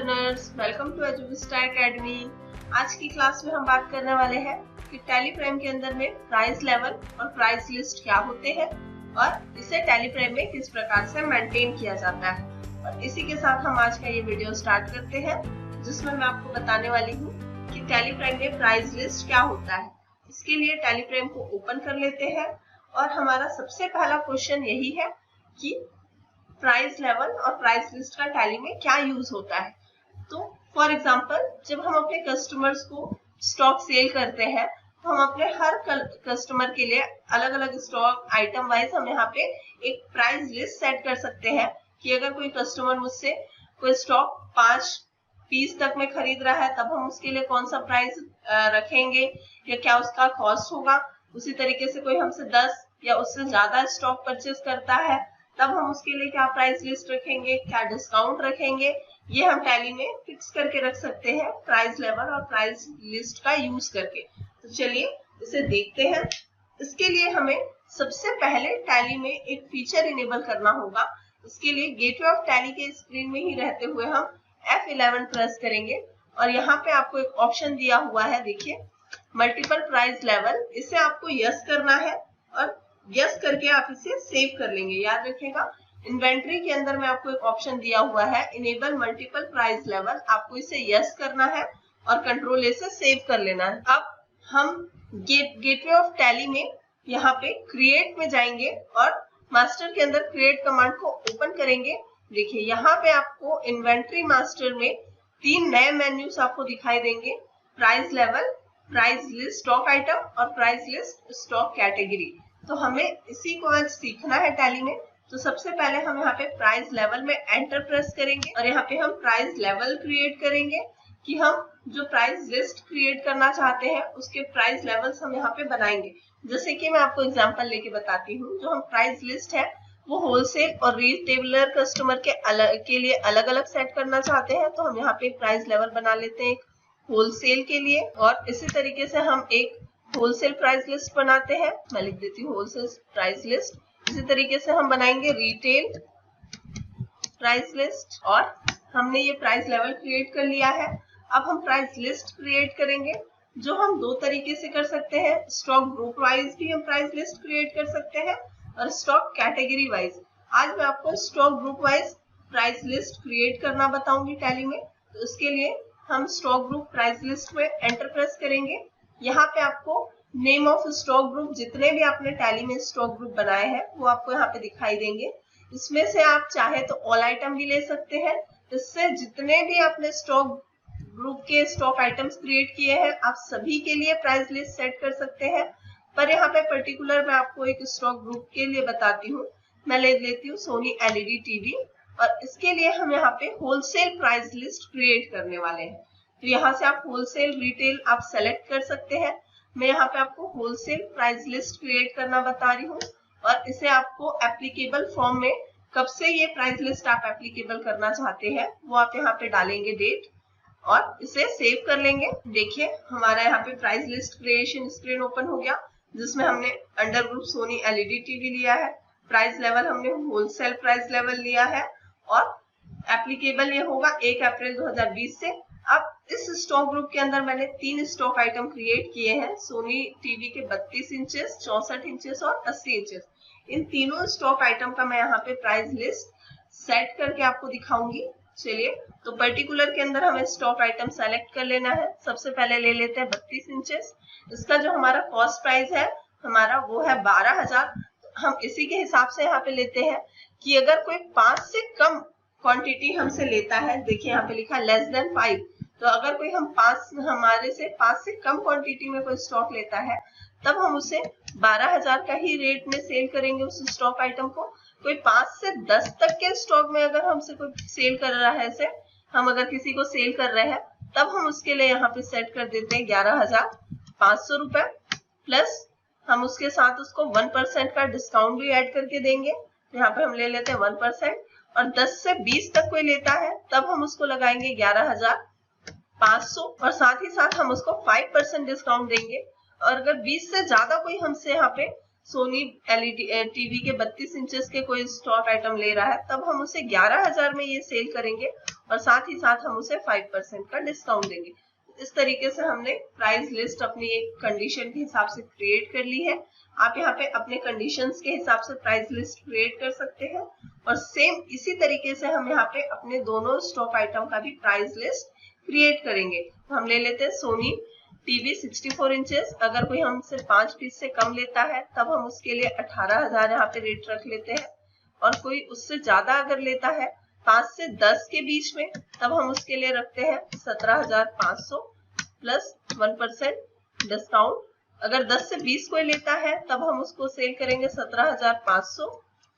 Learners, welcome to Eduvista academy. आज की class में हम बात करने वाले हैं कि टैली प्राइम के अंदर में प्राइस लेवल और प्राइस लिस्ट क्या होते हैं और इसे टैली प्राइम में किस प्रकार से मेंटेन किया जाता है। और इसी के साथ हम आज का ये वीडियो स्टार्ट करते हैं, जिसमें मैं आपको बताने वाली हूँ कि टैली प्राइम में प्राइस लिस्ट क्या होता है। इसके लिए टैली प्राइम को ओपन कर लेते हैं और हमारा सबसे पहला क्वेश्चन यही है कि प्राइस लेवल और प्राइस लिस्ट का टैली में क्या यूज होता है। तो फॉर एग्जांपल, जब हम अपने कस्टमर्स को स्टॉक सेल करते हैं तो हम अपने हर कस्टमर के लिए अलग अलग स्टॉक आइटम वाइज हम यहाँ पे एक प्राइस लिस्ट सेट कर सकते हैं कि अगर कोई कस्टमर मुझसे कोई स्टॉक 5 पीस तक में खरीद रहा है तब हम उसके लिए कौन सा प्राइस रखेंगे या क्या उसका कॉस्ट होगा। उसी तरीके से कोई हमसे 10 या उससे ज्यादा स्टॉक परचेज करता है तब हम उसके लिए क्या प्राइस लिस्ट रखेंगे, क्या डिस्काउंट रखेंगे, ये हम टैली में फिक्स करके रख सकते हैं प्राइस लेवल और प्राइस लिस्ट का यूज करके। तो चलिए इसे देखते हैं। इसके लिए हमें सबसे पहले टैली में एक फीचर इनेबल करना होगा। इसके लिए गेटवे ऑफ टैली के स्क्रीन में ही रहते हुए हम F11 प्रेस करेंगे और यहाँ पे आपको एक ऑप्शन दिया हुआ है, देखिए मल्टीपल प्राइस लेवल। इसे आपको यस करना है और यस करके आप इसे सेव कर लेंगे। याद रखिएगा, इन्वेंट्री के अंदर में आपको एक ऑप्शन दिया हुआ है इनेबल मल्टीपल प्राइस लेवल, आपको इसे यस करना है और कंट्रोल ए से सेव कर लेना है। अब हम गेटवे ऑफ टैली में यहाँ पे क्रिएट में जाएंगे और मास्टर के अंदर क्रिएट कमांड को ओपन करेंगे। देखिए यहाँ पे आपको इन्वेंट्री मास्टर में 3 नए मेन्यूज आपको दिखाई देंगे, price level, price list stock item और प्राइस लिस्ट स्टॉक कैटेगरी। तो हमें इसी को आज सीखना है टैली में। तो सबसे पहले हम यहाँ पे प्राइस लेवल में एंटर प्रेस करेंगे और यहाँ पे हम प्राइस लेवल क्रिएट करेंगे कि हम जो प्राइस लिस्ट क्रिएट करना चाहते हैं उसके प्राइस लेवल्स हम यहाँ पे बनाएंगे। जैसे कि मैं आपको एग्जांपल लेके बताती हूँ, जो हम प्राइस लिस्ट है वो होलसेल और रिटेलर कस्टमर के लिए अलग अलग सेट करना चाहते हैं, तो हम यहाँ पे प्राइस लेवल बना लेते हैं होलसेल के लिए। और इसी तरीके से हम एक होलसेल प्राइस लिस्ट बनाते हैं, मैं लिख देती हूँ होलसेल प्राइस लिस्ट। इसी तरीके से हम बनाएंगे रिटेल प्राइस लिस्ट और हमने ये प्राइस लेवल क्रिएट कर लिया है। अब हम प्राइस लिस्ट क्रिएट करेंगे, जो हम 2 तरीके से कर सकते हैं। स्टॉक ग्रुप वाइज भी हम प्राइस लिस्ट क्रिएट कर सकते हैं और स्टॉक कैटेगरी वाइज। आज मैं आपको stock group wise price list create करना बताऊंगी टैली में। तो इसके लिए हम स्टॉक ग्रुप प्राइस लिस्ट में एंटर प्रेस करेंगे। यहाँ पे आपको नेम ऑफ स्टॉक ग्रुप, जितने भी आपने टैली में स्टॉक ग्रुप बनाए हैं वो आपको यहाँ पे दिखाई देंगे। इसमें से आप चाहे तो ऑल आइटम भी ले सकते हैं। इससे जितने भी आपने स्टॉक ग्रुप के स्टॉक आइटम्स क्रिएट किए हैं आप सभी के लिए प्राइस लिस्ट सेट कर सकते हैं। पर यहाँ पे पर्टिकुलर मैं आपको एक स्टॉक ग्रुप के लिए बताती हूँ। मैं ले लेती हूँ सोनी एलईडी टीवी और इसके लिए हम यहाँ पे होलसेल प्राइस लिस्ट क्रिएट करने वाले हैं। तो यहाँ से आप होलसेल रिटेल आप सेलेक्ट कर सकते हैं। मैं यहाँ पे आपको होलसेल प्राइस लिस्ट क्रिएट करना बता रही हूँ और इसे आपको एप्लीकेबल फॉर्म में कब से ये प्राइस लिस्ट आप एप्लीकेबल करना चाहते हैं वो आप यहाँ पे डालेंगे डेट और इसे सेव कर लेंगे। देखिए हमारा यहाँ पे price list creation screen open हो गया, जिसमें हमने under group Sony LED TV लिया है, प्राइस लेवल हमने होलसेल प्राइस लेवल लिया है और एप्लीकेबल ये होगा 1 अप्रैल 2020 से। अब इस स्टॉक ग्रुप के अंदर मैंने 3 स्टॉक आइटम क्रिएट किए हैं, सोनी टीवी के 32 इंचेस, 64 इंचेस और 80 इंचेस। इन तीनों स्टॉक आइटम का मैं यहाँ पे प्राइस लिस्ट सेट करके आपको दिखाऊंगी। चलिए, तो पर्टिकुलर के अंदर हमें स्टॉक आइटम सेलेक्ट कर लेना है। सबसे पहले ले लेते हैं 32 इंचेस। इसका जो हमारा कॉस्ट प्राइस है हमारा वो है 12,000। हम इसी के हिसाब से यहाँ पे लेते हैं कि अगर कोई 5 से कम क्वांटिटी हमसे लेता है, देखिए यहाँ पे लिखा लेस देन 5, तो अगर कोई हमारे से 5 से कम क्वांटिटी में कोई स्टॉक लेता है तब हम उसे 12,000 का ही रेट में सेल करेंगे उस स्टॉक आइटम को। कोई 5 से 10 तक के स्टॉक में अगर हमसे कोई सेल कर रहा है, से हम अगर किसी को सेल कर रहे हैं तब हम उसके लिए यहाँ पे सेट कर देते हैं 11,500 रुपए, प्लस हम उसके साथ उसको 1% का डिस्काउंट भी ऐड करके देंगे। यहाँ पे हम ले लेते हैं 1% और 10 से 20 तक कोई लेता है तब हम उसको लगाएंगे 11,500 और साथ ही साथ हम उसको 5% डिस्काउंट देंगे। और अगर 20 से ज्यादा कोई हमसे यहाँ पे सोनी एलईडी टीवी के 32 इंचेस के कोई स्टॉक आइटम ले रहा है, तब हम उसे 11,000 में ये सेल करेंगे और साथ ही साथ हम उसे 5% का डिस्काउंट देंगे। इस तरीके से हमने प्राइस लिस्ट अपनी एक कंडीशन के हिसाब से क्रिएट कर ली है। आप यहाँ पे अपने कंडीशंस के हिसाब से प्राइस लिस्ट क्रिएट कर सकते हैं और सेम इसी तरीके से हम यहाँ पे अपने दोनों स्टॉक आइटम का भी प्राइस लिस्ट क्रिएट करेंगे। तो हम ले लेते हैं सोनी टीवी 64 इंचेस। अगर कोई हमसे 5 पीस से कम लेता है तब हम उसके लिए 18,000 यहाँ पे रेट रख लेते हैं, और कोई उससे ज्यादा अगर लेता है 5 से 10 के बीच में, तब हम उसके लिए रखते हैं 17,500 प्लस 1% डिस्काउंट। अगर 10 से 20 कोई लेता है तब हम उसको सेल करेंगे 17,500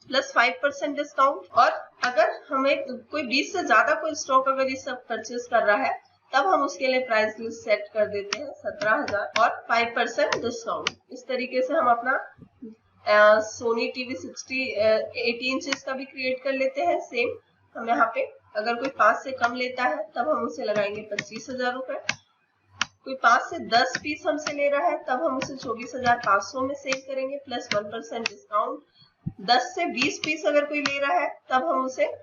प्लस 5% डिस्काउंट। और अगर हमें कोई 20 से ज्यादा कोई स्टॉक अगर ये सब परचेज कर रहा है तब हम उसके लिए प्राइस लिस्ट सेट कर देते हैं 17,000 और 5% डिस्काउंट। इस तरीके से हम अपना सोनी टीवी 80 इंचेस का भी क्रिएट कर लेते हैं। सेम हम यहाँ पे अगर कोई 5 से कम लेता है तब हम उसे लगाएंगे 25,000 रुपए। कोई 5 से 10 पीस हमसे ले रहा है तब हम उसे 24,500 में सेल करेंगे प्लस 1% डिस्काउंट। 10 से 20 पीस अगर कोई ले रहा है तब हम उसे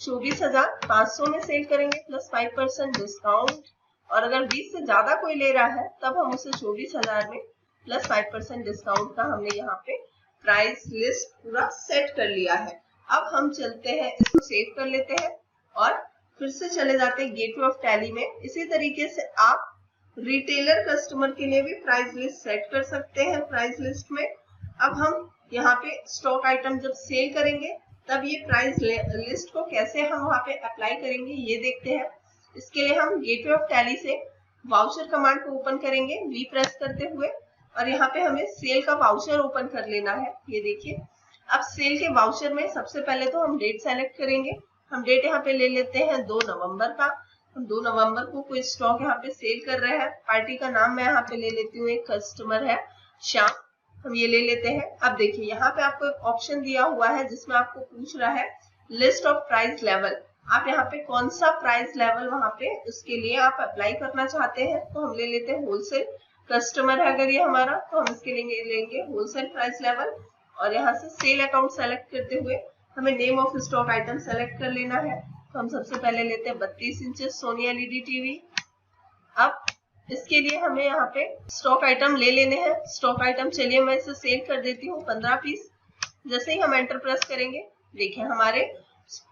24,500 में सेल करेंगे प्लस 5% डिस्काउंट। और अगर 20 से ज्यादा कोई ले रहा है तब हम उसे 24,000 में प्लस 5% डिस्काउंट का हमने यहाँ पे प्राइस लिस्ट पूरा सेट कर लिया है। अब हम चलते हैं, इसको सेव कर लेते हैं और फिर से चले जाते हैं गेटवे ऑफ टैली में। इसी तरीके से आप रिटेलर कस्टमर के लिए भी प्राइस लिस्ट सेट कर सकते हैं प्राइस लिस्ट में। अब हम यहाँ पे स्टॉक आइटम जब सेल करेंगे तब ये प्राइस लिस्ट को कैसे हम वहाँ पे अप्लाई करेंगे ये देखते हैं। इसके लिए हम गेटवे ऑफ टैली से वाउचर कमांड को ओपन करेंगे वी प्रेस करते हुए, और यहाँ पे हमें सेल का वाउचर ओपन कर लेना है। ये देखिए, अब सेल के वाउचर में सबसे पहले तो हम डेट सेलेक्ट करेंगे। हम डेट यहाँ पे ले लेते हैं 2 नवंबर का। हम 2 नवंबर को कोई स्टॉक यहाँ पे सेल कर रहे हैं। पार्टी का नाम मैं यहाँ पे ले लेती हूँ, एक कस्टमर है श्याम, हम ये ले लेते हैं। अब देखिए यहाँ पे आपको एक ऑप्शन दिया हुआ है जिसमें आपको पूछ रहा है लिस्ट ऑफ प्राइस लेवल। आप यहाँ पे कौन सा प्राइस लेवल वहाँ पे उसके लिए आप अप्लाई करना चाहते हैं, तो हम ले लेते हैं होलसेल। कस्टमर है अगर ये हमारा तो हम इसके लिए लेंगे होलसेल प्राइस लेवल, और यहाँ से सेल अकाउंट सेलेक्ट करते हुए हमें name of stock item select कर लेना है। तो हम सबसे पहले लेते हैं 32 इंचेस सोनी एलईडी टीवी। अब इसके लिए हमें यहाँ पे स्टॉक आइटम ले लेने हैं। स्टॉक आइटम चलिए मैं इसे सेल कर देती हूँ 15 पीस। जैसे ही हम एंटर प्रेस करेंगे, देखिए हमारे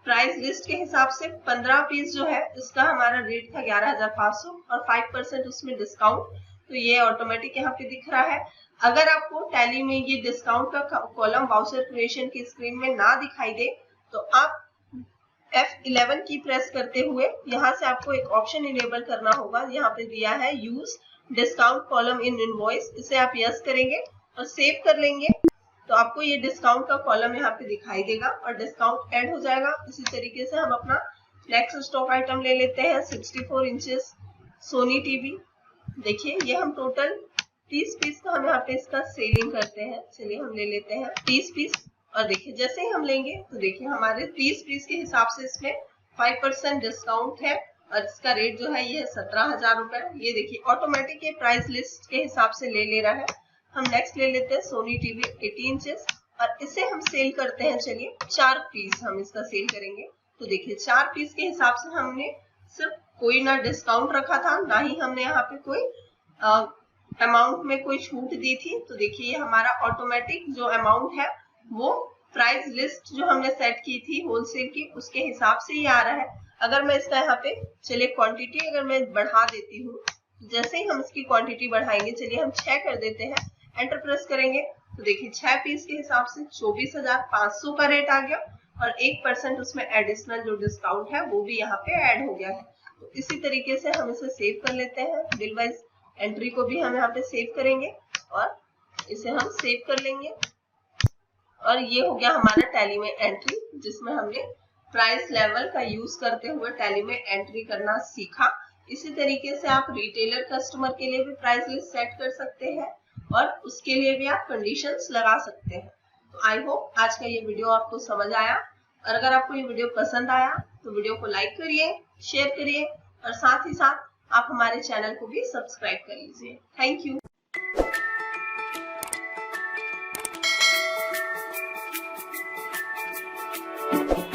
प्राइस लिस्ट के हिसाब से 15 पीस जो है इसका हमारा रेट था 11,500 और 5% उसमें डिस्काउंट, तो ये ऑटोमेटिक यहाँ पे दिख रहा है। अगर आपको टैली में ये डिस्काउंट का कॉलम वाउचर क्रिएशन की स्क्रीन में ना दिखाई दे तो आप F11 की प्रेस करते हुए यहाँ से आपको एक ऑप्शन इनेबल करना होगा। यहाँ पे दिया है use discount column in invoice, इसे आप यस करेंगे और सेव कर लेंगे तो आपको ये डिस्काउंट का कॉलम यहाँ पे दिखाई देगा और डिस्काउंट ऐड हो जाएगा। इसी तरीके से हम अपना नेक्स्ट स्टॉक आइटम ले लेते हैं 64 इंचेस सोनी टीवी। देखिए ये हम टोटल 30 पीस का हम यहाँ पे इसका सेलिंग करते हैं। चलिए हम ले लेते हैं 30 पीस, और देखिए जैसे ही हम लेंगे तो देखिए हमारे 30 पीस के हिसाब से इसमें 5% डिस्काउंट है और इसका रेट जो है ये 17,000 रुपए। ये देखिए ऑटोमेटिक ये प्राइस लिस्ट के हिसाब से ले रहा है। हम नेक्स्ट ले लेते हैं सोनी टीवी 80 इंचेस और इसे हम सेल करते हैं। चलिए 4 पीस हम इसका सेल करेंगे। तो देखिए 4 पीस के हिसाब से हमने सिर्फ कोई ना डिस्काउंट रखा था, ना ही हमने यहाँ पे कोई अमाउंट में कोई छूट दी थी। तो देखिए हमारा ऑटोमेटिक जो अमाउंट है वो प्राइस लिस्ट जो हमने सेट की थी होलसेल की उसके हिसाब से ही आ रहा है। अगर मैं इसका यहाँ पे चलिए क्वांटिटी अगर मैं बढ़ा देती हूँ, जैसे ही हम इसकी क्वांटिटी बढ़ाएंगे, चलिए हम 6 कर देते हैं, एंटर प्रेस करेंगे तो देखिए 6 पीस के हिसाब से 24,500 का रेट आ गया और 1% उसमें एडिशनल जो डिस्काउंट है वो भी यहाँ पे ऐड हो गया है। तो इसी तरीके से हम इसे सेव कर लेते हैं। बिल वाइज एंट्री को भी हम यहाँ पे सेव करेंगे और इसे हम सेव कर लेंगे। और ये हो गया हमारा टैली में एंट्री, जिसमें हमने प्राइस लेवल का यूज करते हुए टैली में एंट्री करना सीखा। इसी तरीके से आप रिटेलर कस्टमर के लिए भी प्राइस लिस्ट सेट कर सकते हैं और उसके लिए भी आप कंडीशंस लगा सकते हैं। तो आई होप आज का ये वीडियो आपको समझ आया, और अगर आपको ये वीडियो पसंद आया तो वीडियो को लाइक करिए, शेयर करिए और साथ ही साथ आप हमारे चैनल को भी सब्सक्राइब कर लीजिए। Thank you. हैं।